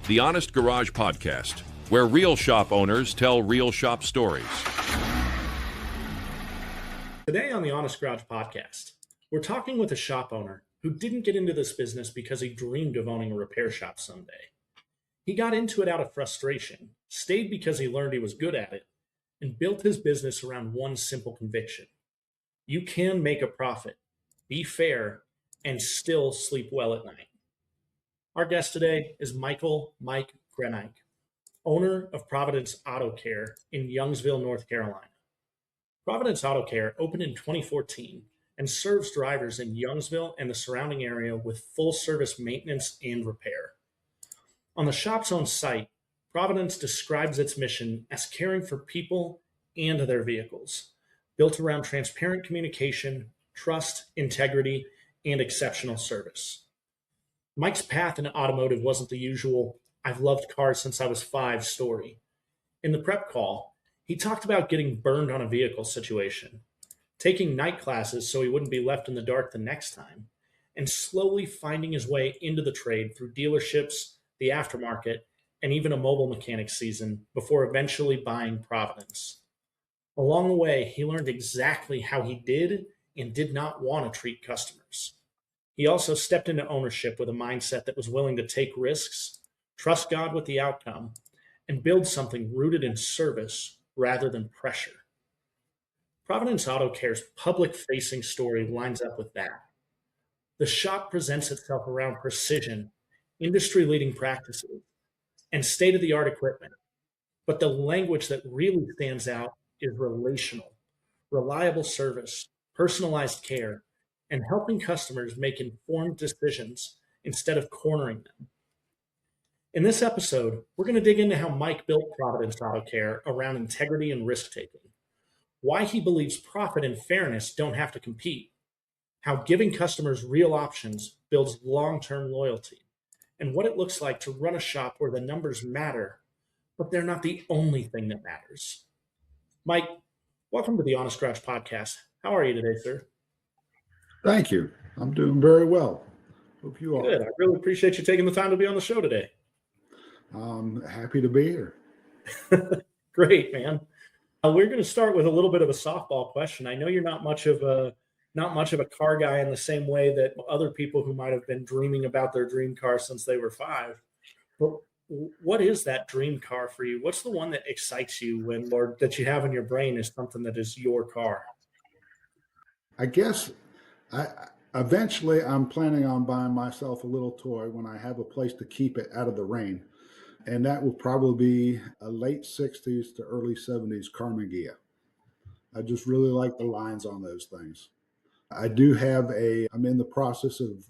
The Honest Garage Podcast, where real shop owners tell real shop stories. Today on the Honest Garage Podcast, we're talking with a shop owner who didn't get into this business because he dreamed of owning a repair shop someday. He got into it out of frustration, stayed because he learned he was good at it, and built his business around one simple conviction. You can make a profit, be fair, and still sleep well at night. Our guest today is Mike Grueneich, owner of Providence Auto Care in Youngsville, North Carolina. Providence Auto Care opened in 2014 and serves drivers in Youngsville and the surrounding area with full-service maintenance and repair. On the shop's own site, Providence describes its mission as caring for people and their vehicles, built around transparent communication, trust, integrity, and exceptional service. Mike's path in automotive wasn't the usual, "I've loved cars since I was 5" story. In the prep call, he talked about getting burned on a vehicle situation, taking night classes so he wouldn't be left in the dark the next time, and slowly finding his way into the trade through dealerships, the aftermarket, and even a mobile mechanic season before eventually buying Providence. Along the way, he learned exactly how he did and did not want to treat customers. He also stepped into ownership with a mindset that was willing to take risks, trust God with the outcome, and build something rooted in service rather than pressure. Providence Auto Care's public-facing story lines up with that. The shop presents itself around precision, industry-leading practices, and state-of-the-art equipment. But the language that really stands out is relational, reliable service, personalized care, and helping customers make informed decisions instead of cornering them. In this episode, we're going to dig into how Mike built Providence Auto Care around integrity and risk-taking, why he believes profit and fairness don't have to compete, how giving customers real options builds long-term loyalty, and what it looks like to run a shop where the numbers matter, but they're not the only thing that matters. Mike, welcome to the Honest Garage Podcast. How are you today, sir? Thank you. I'm doing very well. Hope you are. Good. I really appreciate you taking the time to be on the show today. I'm happy to be here. Great, man. We're going to start with a little bit of a softball question. I know you're not much of a car guy in the same way that other people who might have been dreaming about their dream car since they were 5. But what is that dream car for you? What's the one that excites you or that you have in your brain is something that is your car? I guess eventually I'm planning on buying myself a little toy when I have a place to keep it out of the rain. And that will probably be a late 60s to early 70s Karmann Ghia. I just really like the lines on those things. I'm in the process of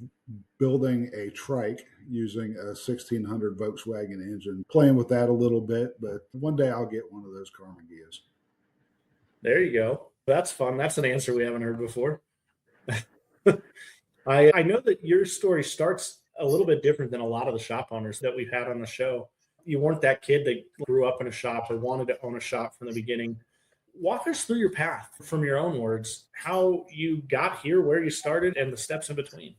building a trike using a 1600 Volkswagen engine, playing with that a little bit, but one day I'll get one of those Karmann Ghias. There you go. That's fun. That's an answer we haven't heard before. I know that your story starts a little bit different than a lot of the shop owners that we've had on the show. You weren't that kid that grew up in a shop or wanted to own a shop from the beginning. Walk us through your path from your own words, how you got here, where you started, and the steps in between.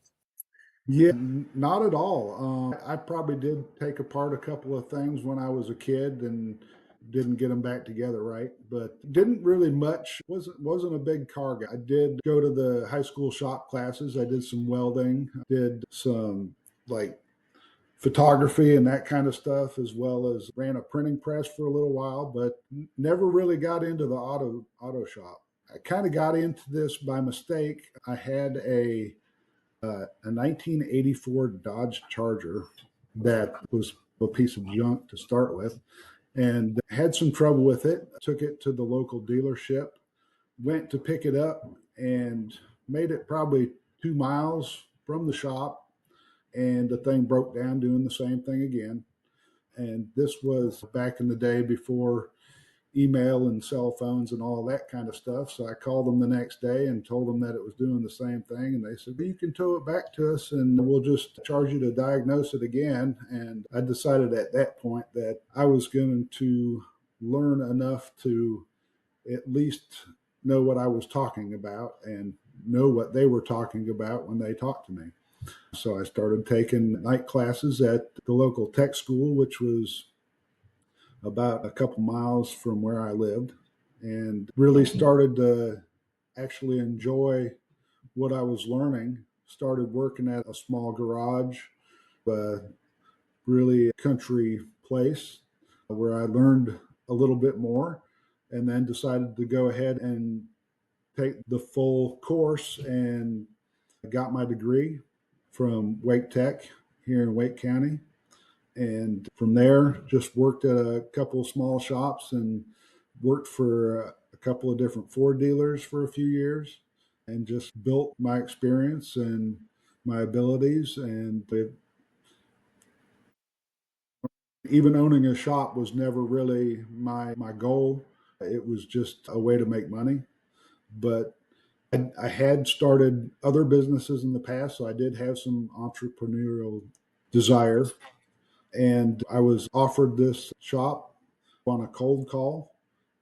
Yeah, not at all. I probably did take apart a couple of things when I was a kid and didn't get them back together right, but didn't really much. Wasn't a big car guy. I did go to the high school shop classes. I did some welding, did some like photography and that kind of stuff, as well as ran a printing press for a little while, but never really got into the auto shop. I kind of got into this by mistake. I had a 1984 Dodge Charger that was a piece of junk to start with, and had some trouble with it. Took it to the local dealership, went to pick it up, and made it probably 2 miles from the shop, and the thing broke down doing the same thing again. And this was back in the day before email and cell phones and all that kind of stuff. So I called them the next day and told them that it was doing the same thing. And they said, "You can tow it back to us and we'll just charge you to diagnose it again." And I decided at that point that I was going to learn enough to at least know what I was talking about and know what they were talking about when they talked to me. So I started taking night classes at the local tech school, which was about a couple miles from where I lived, and really started to actually enjoy what I was learning. Started working at a small garage, a really country place where I learned a little bit more, and then decided to go ahead and take the full course and got my degree from Wake Tech here in Wake County. And from there, just worked at a couple of small shops and worked for a couple of different Ford dealers for a few years and just built my experience and my abilities. And even owning a shop was never really my goal. It was just a way to make money. But I had started other businesses in the past, so I did have some entrepreneurial desire. And I was offered this shop on a cold call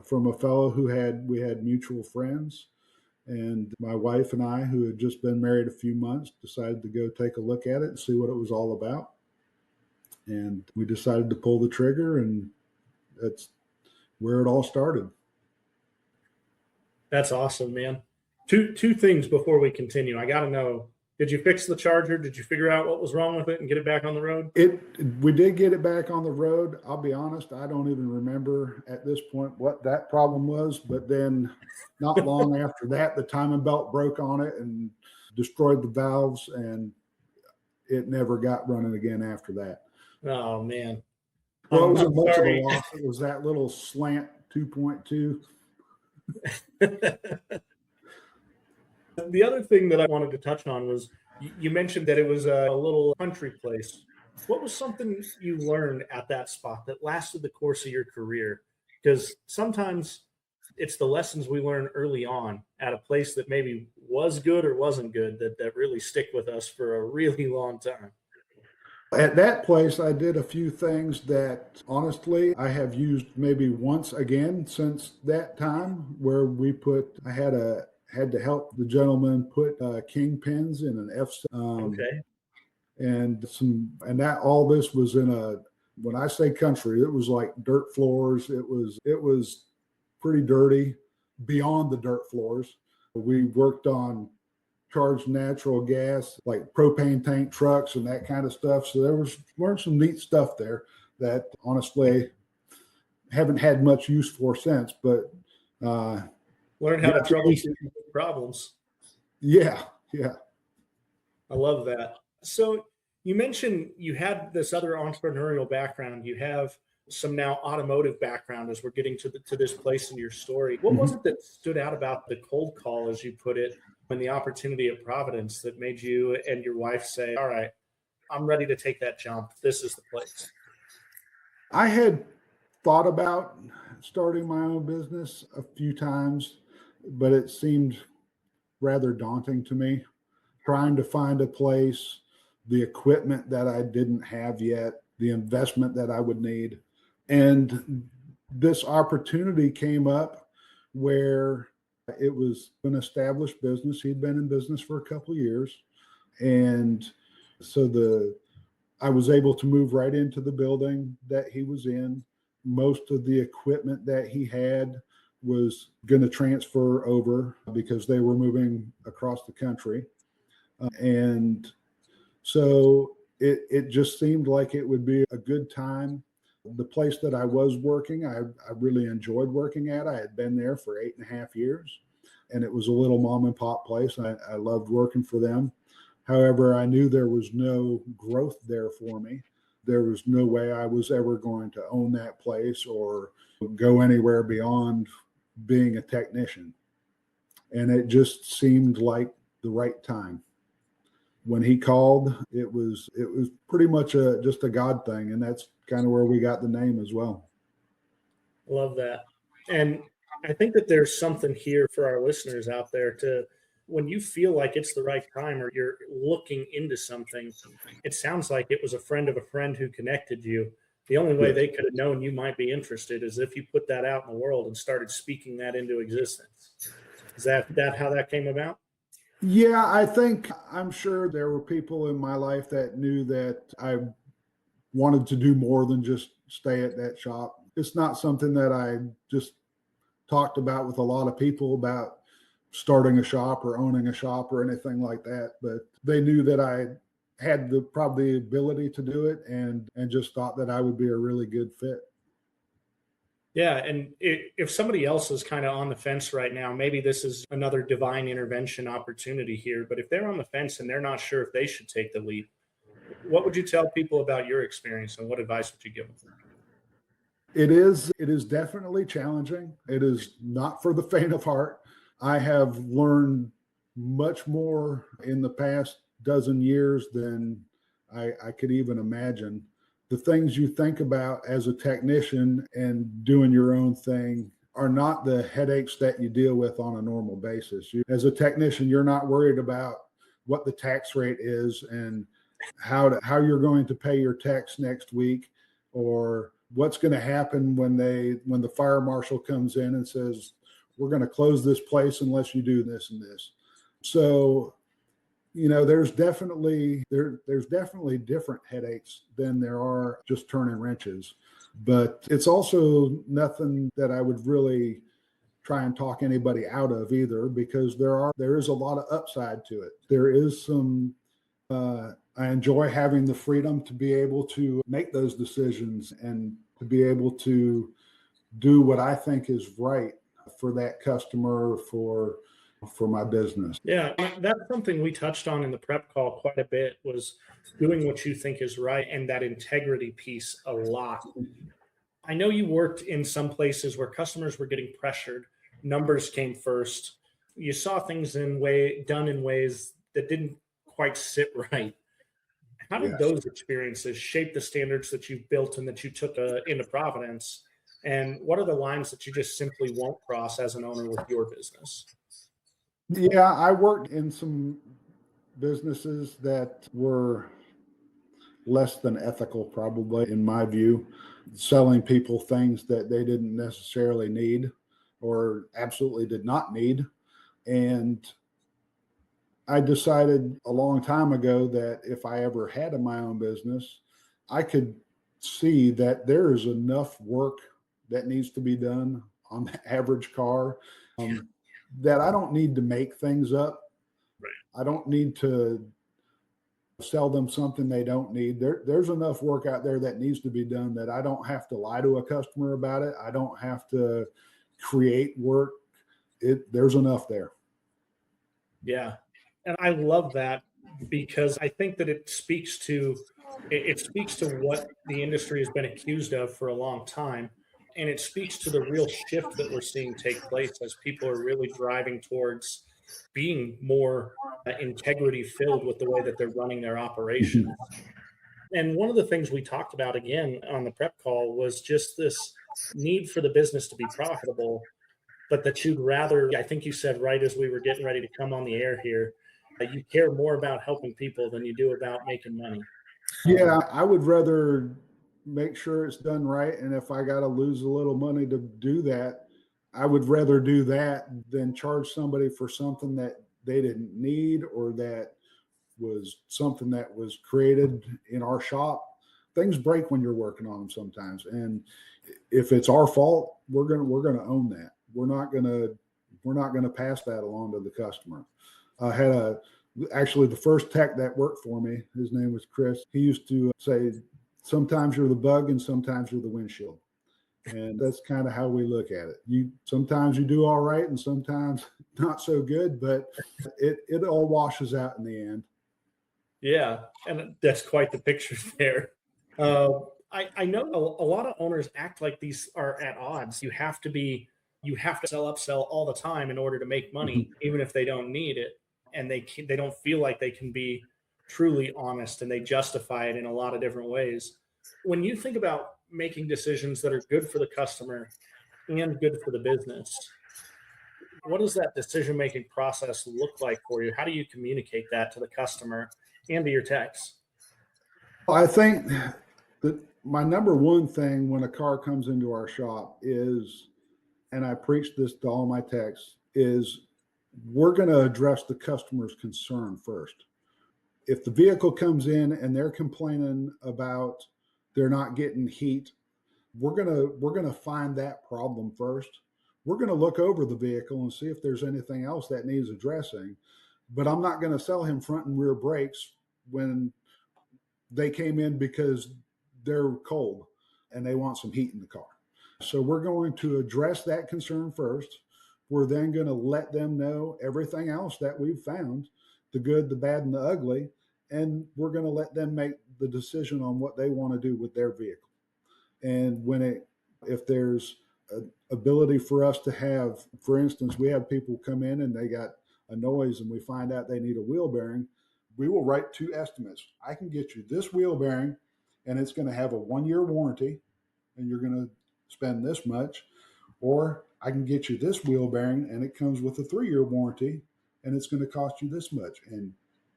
from a fellow we had mutual friends. And my wife and I, who had just been married a few months, decided to go take a look at it and see what it was all about. And we decided to pull the trigger, and that's where it all started. That's awesome, man. Two things before we continue. I got to know, did you fix the charger? Did you figure out what was wrong with it and get it back on the road? We did get it back on the road. I'll be honest, I don't even remember at this point what that problem was. But then not long after that, the timing belt broke on it and destroyed the valves, and it never got running again after that. Oh, man. Well, it wasn't much of a Sorry. loss. It was that little slant 2.2. The other thing that I wanted to touch on was you mentioned that it was a little country place. What was something you learned at that spot that lasted the course of your career? Because sometimes it's the lessons we learn early on at a place that maybe was good or wasn't good that really stick with us for a really long time. At that place, I did a few things that honestly I have used maybe once again since that time, where I had to help the gentleman put kingpins in an F. Okay. And that all this was when I say country, it was like dirt floors. It was pretty dirty beyond the dirt floors. We worked on charged natural gas, like propane tank trucks and that kind of stuff. So learned some neat stuff there that honestly haven't had much use for since. But Learn how to troubleshoot problems. Yeah. I love that. So you mentioned you had this other entrepreneurial background. You have some now automotive background as we're getting to this place in your story. What was it that stood out about the cold call, as you put it, and the opportunity at Providence that made you and your wife say, all right, I'm ready to take that jump. This is the place. I had thought about starting my own business a few times, but it seemed rather daunting to me. Trying to find a place, the equipment that I didn't have yet, the investment that I would need. And this opportunity came up where it was an established business. He'd been in business for a couple of years. And so I was able to move right into the building that he was in. Most of the equipment that he had was going to transfer over because they were moving across the country. And so it just seemed like it would be a good time. The place that I was working, I really enjoyed working at. I had been there for 8.5 years, and it was a little mom and pop place. I loved working for them. However, I knew there was no growth there for me. There was no way I was ever going to own that place or go anywhere beyond being a technician. And it just seemed like the right time. When he called, it was pretty much just a God thing, and that's kind of where we got the name as well. Love that. And I think that there's something here for our listeners out there to, when you feel like it's the right time or you're looking into something, it sounds like it was a friend of a friend who connected you. The only way they could have known you might be interested is if you put that out in the world and started speaking that into existence. Is that how that came about? Yeah, I'm sure there were people in my life that knew that I wanted to do more than just stay at that shop. It's not something that I just talked about with a lot of people about starting a shop or owning a shop or anything like that, but they knew that I had the probably ability to do it and just thought that I would be a really good fit. Yeah, and if somebody else is kind of on the fence right now, maybe this is another divine intervention opportunity here. But if they're on the fence and they're not sure if they should take the leap, what would you tell people about your experience and what advice would you give them? It is definitely challenging. It is not for the faint of heart. I have learned much more in the past dozen years than I could even imagine. The things you think about as a technician and doing your own thing are not the headaches that you deal with on a normal basis. As a technician, you're not worried about what the tax rate is and how you're going to pay your tax next week, or what's going to happen when the fire marshal comes in and says we're going to close this place unless you do this and this. So there's definitely different headaches than there are just turning wrenches, but it's also nothing that I would really try and talk anybody out of either, because there is a lot of upside to it. There is some I enjoy having the freedom to be able to make those decisions and to be able to do what I think is right for that customer, for my business. Yeah, that's something we touched on in the prep call quite a bit was doing what you think is right and that integrity piece a lot. I know you worked in some places where customers were getting pressured, numbers came first. You saw things done in ways that didn't quite sit right. How did Yes. those experiences shape the standards that you've built and that you took into Providence? And what are the lines that you just simply won't cross as an owner with your business? Yeah, I worked in some businesses that were less than ethical, probably, in my view, selling people things that they didn't necessarily need or absolutely did not need. And I decided a long time ago that if I ever had my own business, I could see that there is enough work that needs to be done on the average car, um, that I don't need to make things up. I don't need to sell them something they don't need. There's enough work out there that needs to be done that I don't have to lie to a customer about it. I don't have to create work. There's enough there. Yeah. And I love that because I think that it speaks to what the industry has been accused of for a long time. And it speaks to the real shift that we're seeing take place as people are really driving towards being more integrity filled with the way that they're running their operations. And one of the things we talked about again on the prep call was just this need for the business to be profitable, but that you'd rather, I think you said right as we were getting ready to come on the air here, you care more about helping people than you do about making money. Yeah, I would rather make sure it's done right. And if I got to lose a little money to do that, I would rather do that than charge somebody for something that they didn't need, or that was something that was created in our shop. Things break when you're working on them sometimes. And if it's our fault, we're gonna own that. We're not gonna pass that along to the customer. I had actually the first tech that worked for me, his name was Chris. He used to say, sometimes you're the bug and sometimes you're the windshield. And that's kind of how we look at it. Sometimes you do all right and sometimes not so good, but it all washes out in the end. Yeah, and that's quite the picture there. Uh, I know a lot of owners act like these are at odds. You have to upsell all the time in order to make money, even if they don't need it, and they don't feel like they can be truly honest, and they justify it in a lot of different ways. When you think about making decisions that are good for the customer and good for the business, what does that decision making process look like for you? How do you communicate that to the customer and to your techs? I think that my number one thing when a car comes into our shop is, and I preach this to all my techs, is we're going to address the customer's concern first. If the vehicle comes in and they're complaining about they're not getting heat, we're gonna find that problem first. We're gonna look over the vehicle and see if there's anything else that needs addressing. But I'm not gonna sell him front and rear brakes when they came in because they're cold and they want some heat in the car. So we're going to address that concern first. We're then going to let them know everything else that we've found, the good, the bad, and the ugly, and we're going to let them make the decision on what they want to do with their vehicle. And if there's an ability for us to have, for instance, we have people come in and they got a noise and we find out they need a wheel bearing, we will write two estimates. I can get you this wheel bearing and it's going to have a 1-year warranty and you're going to spend this much, or I can get you this wheel bearing and it comes with a 3-year warranty and it's going to cost you this much. And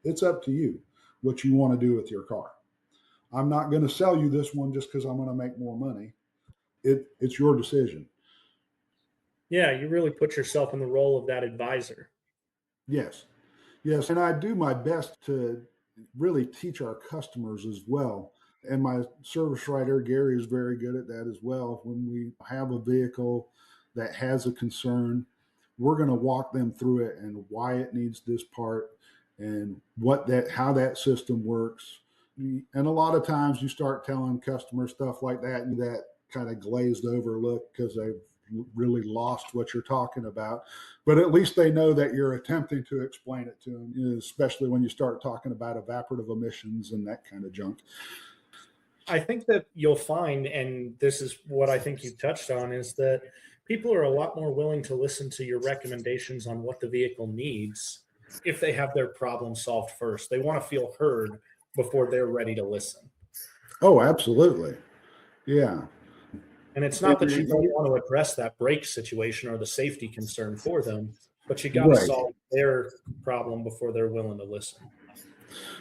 it's up to you what you want to do with your car. I'm not going to sell you this one just because I'm going to make more money. It's your decision. Yeah, you really put yourself in the role of that advisor. Yes. Yes. And I do my best to really teach our customers as well. And my service writer, Gary, is very good at that as well. When we have a vehicle that has a concern, we're going to walk them through it and why it needs this part and how that system works. And a lot of times you start telling customers stuff like that, and that kind of glazed over look because they've really lost what you're talking about. But at least they know that you're attempting to explain it to them, especially when you start talking about evaporative emissions and that kind of junk. I think that you'll find, and this is what I think you touched on, is that people are a lot more willing to listen to your recommendations on what the vehicle needs if they have their problem solved first. They want to feel heard before they're ready to listen. Oh, absolutely. Yeah. And it's not that you don't want to address that brake situation or the safety concern for them, but you got to Right. solve their problem before they're willing to listen.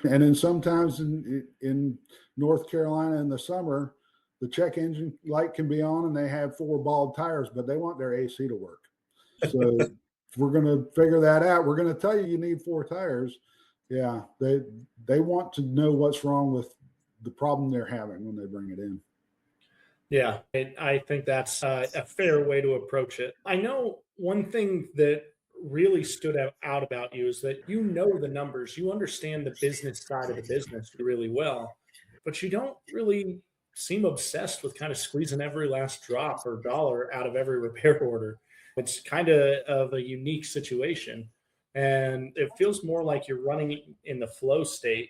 And then sometimes in North Carolina in the summer, the check engine light can be on and they have 4 bald tires, but they want their AC to work. So if we're going to figure that out, we're going to tell you need 4 tires. Yeah, they want to know what's wrong with the problem they're having when they bring it in. Yeah, I think that's a fair way to approach it. I know one thing that really stood out about you is that you know the numbers, you understand the business side of the business really well, but you don't really seem obsessed with kind of squeezing every last drop or dollar out of every repair order. It's kind of a unique situation. And it feels more like you're running in the flow state.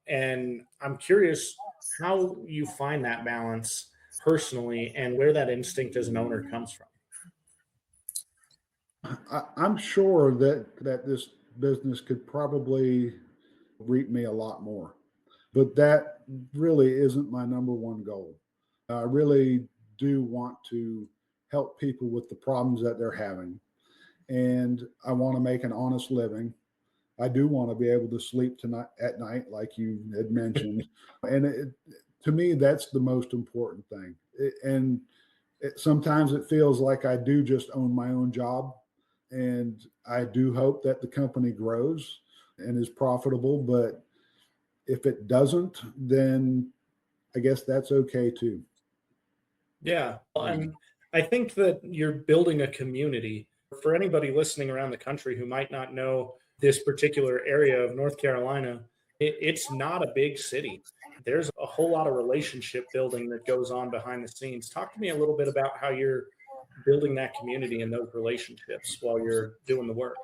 And I'm curious how you find that balance personally and where that instinct as an owner comes from. I'm sure that this business could probably reap me a lot more, but that really isn't my number one goal. I really do want to help people with the problems that they're having, and I want to make an honest living. I do want to be able to sleep tonight at night, like you had mentioned, and to me, that's the most important thing. Sometimes it feels like I do just own my own job, and I do hope that the company grows and is profitable. But if it doesn't, then I guess that's okay too. Yeah. And I think that you're building a community. For anybody listening around the country who might not know this particular area of North Carolina, it's not a big city. There's a whole lot of relationship building that goes on behind the scenes. Talk to me a little bit about how you're building that community and those relationships while you're doing the work.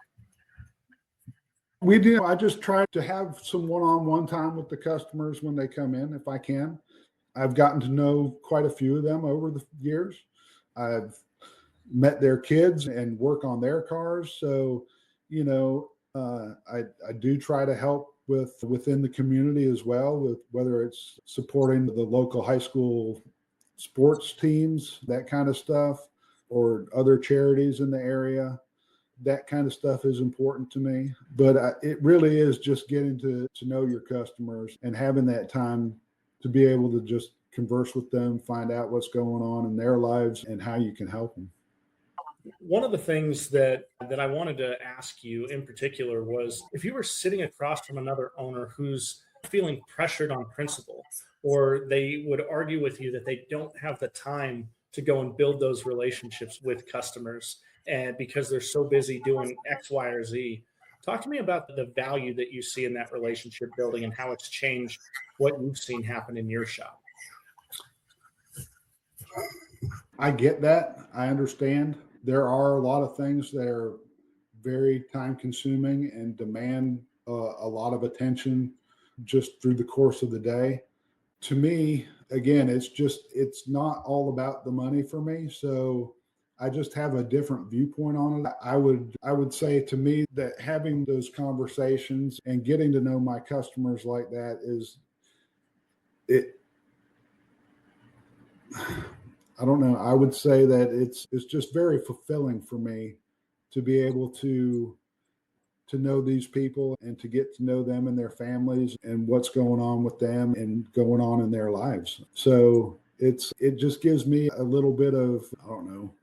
We do. I just try to have some one-on-one time with the customers when they come in, if I can. I've gotten to know quite a few of them over the years. I've met their kids and work on their cars. So, I do try to help within the community as well, with whether it's supporting the local high school sports teams, that kind of stuff, or other charities in the area. That kind of stuff is important to me. But it really is just getting to know your customers and having that time to be able to just converse with them, find out what's going on in their lives and how you can help them. One of the things that I wanted to ask you in particular was if you were sitting across from another owner who's feeling pressured on principle, or they would argue with you that they don't have the time to go and build those relationships with customers and because they're so busy doing X, Y, or Z. Talk to me about the value that you see in that relationship building and how it's changed what you've seen happen in your shop. I get that. I understand. There are a lot of things that are very time consuming and demand a lot of attention just through the course of the day. To me, again, it's not all about the money for me. So I just have a different viewpoint on it. I would say to me that having those conversations and getting to know my customers like that is it. I don't know. I would say that it's just very fulfilling for me to be able to know these people and to get to know them and their families and what's going on with them and going on in their lives. So it just gives me a little bit of, I don't know.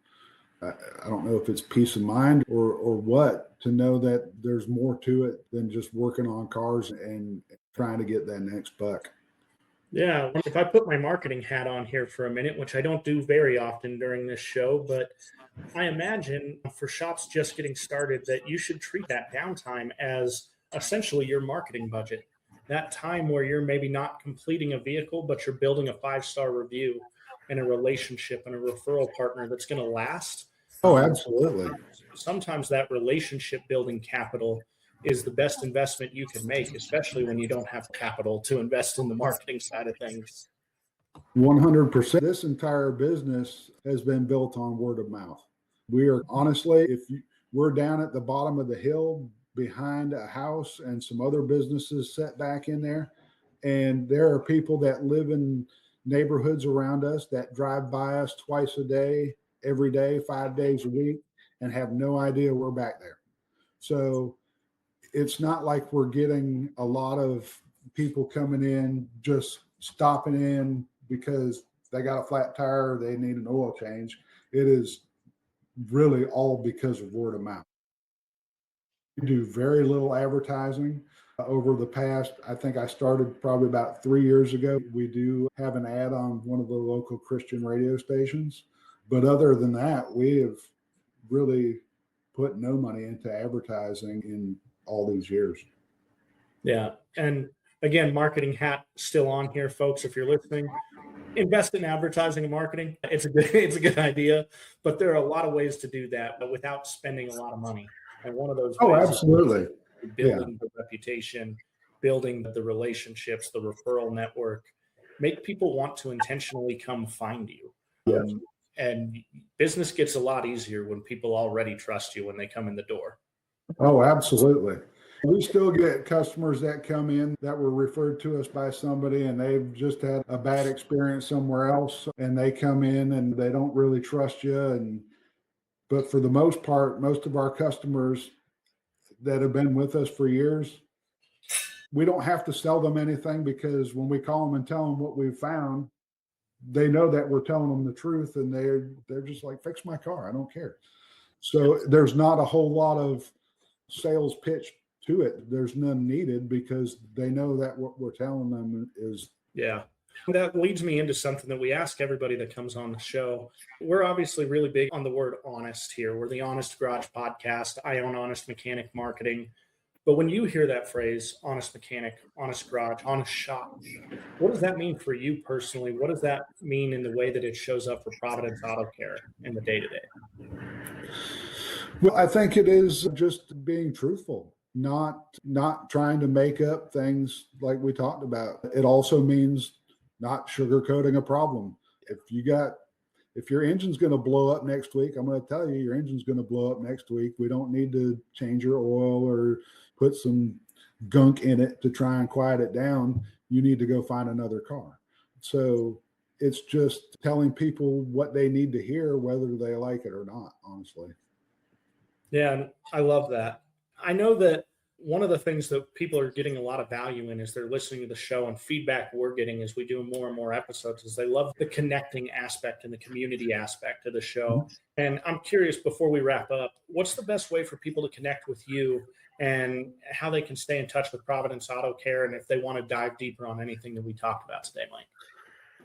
I don't know if it's peace of mind or what, to know that there's more to it than just working on cars and trying to get that next buck. Yeah, if I put my marketing hat on here for a minute, which I don't do very often during this show, but I imagine for shops just getting started that you should treat that downtime as essentially your marketing budget. That time where you're maybe not completing a vehicle, but you're building a 5-star review and a relationship and a referral partner that's going to last. Oh, absolutely. Sometimes that relationship building capital is the best investment you can make, especially when you don't have capital to invest in the marketing side of things. 100%. This entire business has been built on word of mouth. We are honestly, we're down at the bottom of the hill behind a house and some other businesses set back in there. And there are people that live in neighborhoods around us that drive by us twice a day, every day, 5 days a week, and have no idea we're back there. So it's not like we're getting a lot of people coming in, just stopping in because they got a flat tire or they need an oil change. It is really all because of word of mouth. We do very little advertising. Over the past, I think I started probably about 3 years ago. We do have an ad on one of the local Christian radio stations. But other than that, we have really put no money into advertising in all these years. Yeah. And again, marketing hat still on here, folks. If you're listening, invest in advertising and marketing. It's a good idea, but there are a lot of ways to do that, but without spending a lot of money. And one of those Oh, ways absolutely. is building the reputation, building the relationships, the referral network, make people want to intentionally come find you. Yes. And business gets a lot easier when people already trust you when they come in the door. Oh, absolutely. We still get customers that come in that were referred to us by somebody and they've just had a bad experience somewhere else and they come in and they don't really trust you. But for the most part, most of our customers that have been with us for years, we don't have to sell them anything because when we call them and tell them what we've found, they know that we're telling them the truth and they're just like, fix my car. I don't care. So there's not a whole lot of sales pitch to it. There's none needed because they know that what we're telling them is. Yeah. That leads me into something that we ask everybody that comes on the show. We're obviously really big on the word honest here. We're the Honest Garage podcast. I own Honest Mechanic Marketing. But when you hear that phrase, honest mechanic, honest garage, honest shop, what does that mean for you personally? What does that mean in the way that it shows up for Providence Auto Care in the day-to-day? Well, I think it is just being truthful, not trying to make up things like we talked about. It also means not sugarcoating a problem. If your engine's going to blow up next week, I'm going to tell you your engine's going to blow up next week. We don't need to change your oil or put some gunk in it to try and quiet it down. You need to go find another car. So it's just telling people what they need to hear, whether they like it or not, honestly. Yeah, I love that. I know that one of the things that people are getting a lot of value in is they're listening to the show, and feedback we're getting as we do more and more episodes is they love the connecting aspect and the community aspect of the show. And I'm curious, before we wrap up, what's the best way for people to connect with you and how they can stay in touch with Providence Auto Care, and if they want to dive deeper on anything that we talked about today, Mike?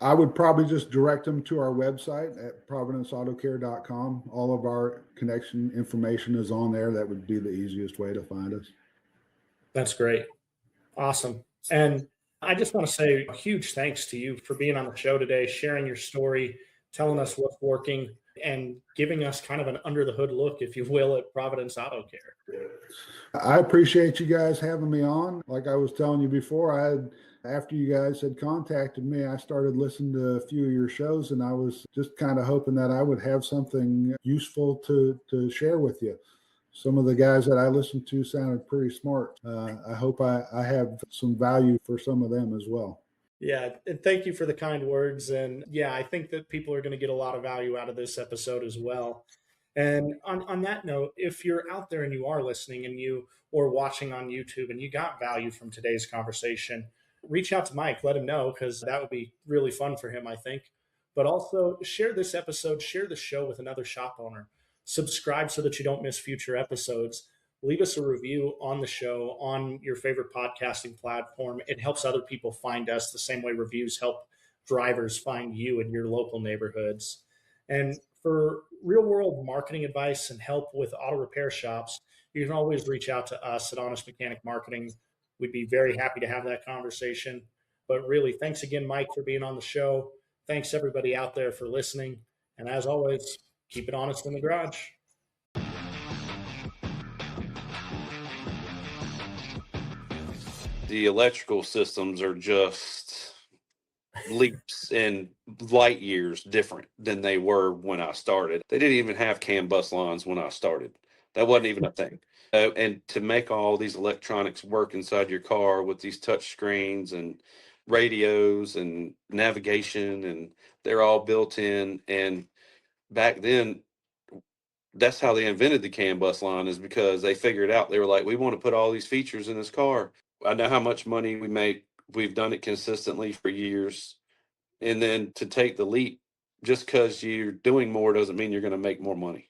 I would probably just direct them to our website at providenceautocare.com. All of our connection information is on there. That would be the easiest way to find us. That's great. Awesome. And I just want to say a huge thanks to you for being on the show today, sharing your story, telling us what's working, and giving us kind of an under the hood look, if you will, at Providence Auto Care. I appreciate you guys having me on. Like I was telling you before, after you guys had contacted me, I started listening to a few of your shows, and I was just kind of hoping that I would have something useful to share with you. Some of the guys that I listened to sounded pretty smart. I hope I have some value for some of them as well. Yeah, and thank you for the kind words. And yeah, I think that people are going to get a lot of value out of this episode as well. And on that note, if you're out there and you are listening and you or watching on YouTube and you got value from today's conversation, reach out to Mike, let him know, because that would be really fun for him, I think. But also share this episode, share the show with another shop owner, subscribe so that you don't miss future episodes. Leave us a review on the show on your favorite podcasting platform. It helps other people find us the same way reviews help drivers find you in your local neighborhoods. And for real world marketing advice and help with auto repair shops, you can always reach out to us at Honest Mechanic Marketing. We'd be very happy to have that conversation. But really, thanks again, Mike, for being on the show. Thanks everybody out there for listening. And as always, keep it honest in the garage. The electrical systems are just leaps and light years different than they were when I started. They didn't even have CAN bus lines when I started. That wasn't even a thing. And to make all these electronics work inside your car with these touch screens and radios and navigation, and they're all built in. And back then, that's how they invented the CAN bus line, is because they figured out, they were like, we want to put all these features in this car. I know how much money we make. We've done it consistently for years. And then to take the leap, just because you're doing more doesn't mean you're going to make more money.